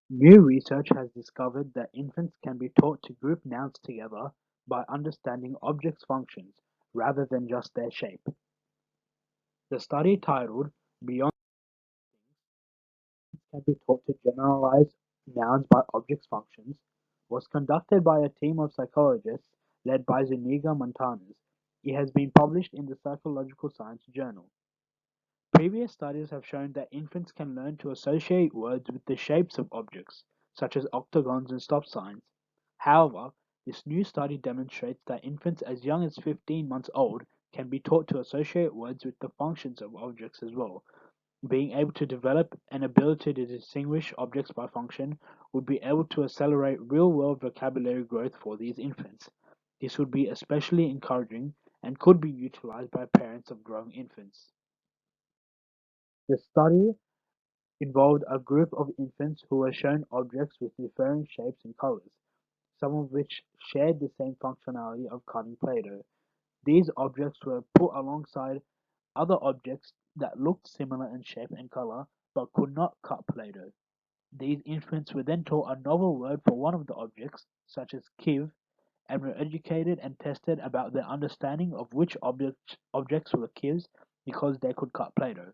New research has discovered that infants can be taught to group nouns together by understanding objects' functions rather than just their shape. The study titled "Beyond Can Be Taught to Generalize Nouns by Objects' Functions" was conducted by a team of psychologists led by Zuniga Montanez. It has been published in the Psychological Science Journal. Previous studies have shown that infants can learn to associate words with the shapes of objects, such as octagons and stop signs. However, this new study demonstrates that infants as young as 15 months old can be taught to associate words with the functions of objects as well. Being able to develop an ability to distinguish objects by function would be able to accelerate real-world vocabulary growth for these infants. This would be especially encouraging and could be utilized by parents of growing infants. The study involved a group of infants who were shown objects with differing shapes and colors, some of which shared the same functionality of cutting Play-Doh. These objects were put alongside other objects that looked similar in shape and color but could not cut Play-Doh. These infants were then taught a novel word for one of the objects, such as "kiv", and were educated and tested about their understanding of which objects were kivs because they could cut Play-Doh.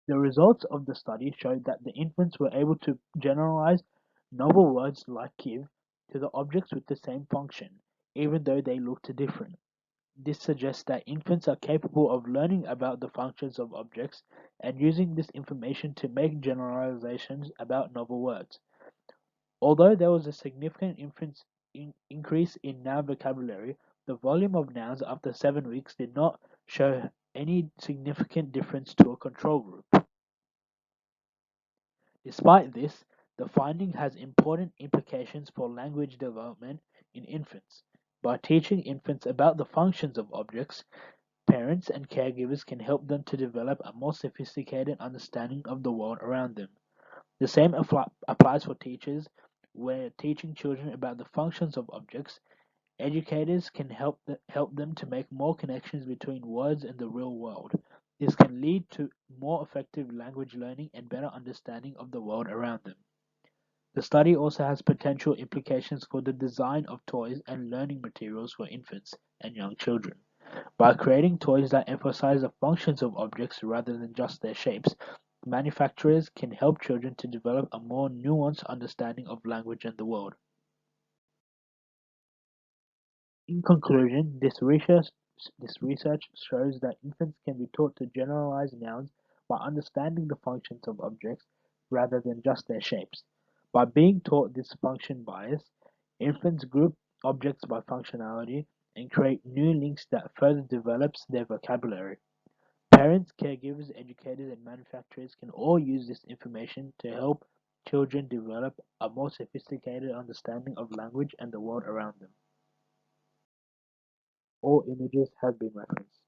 The results of the study showed that the infants were able to generalize novel words like "kiv" to the objects with the same function, even though they looked different. This suggests that infants are capable of learning about the functions of objects and using this information to make generalizations about novel words. Although there was a significant increase in noun vocabulary, the volume of nouns after 7 weeks did not show any significant difference to a control group. Despite this, the finding has important implications for language development in infants. By teaching infants about the functions of objects, parents and caregivers can help them to develop a more sophisticated understanding of the world around them. The same applies for teachers, where teaching children about the functions of objects, educators can help them to make more connections between words and the real world. This can lead to more effective language learning and better understanding of the world around them. The study also has potential implications for the design of toys and learning materials for infants and young children. By creating toys that emphasize the functions of objects rather than just their shapes, manufacturers can help children to develop a more nuanced understanding of language and the world. In conclusion, this research shows that infants can be taught to generalize nouns by understanding the functions of objects rather than just their shapes. By being taught this function bias, infants group objects by functionality and create new links that further develops their vocabulary. Parents, caregivers, educators, and manufacturers can all use this information to help children develop a more sophisticated understanding of language and the world around them. All images have been referenced.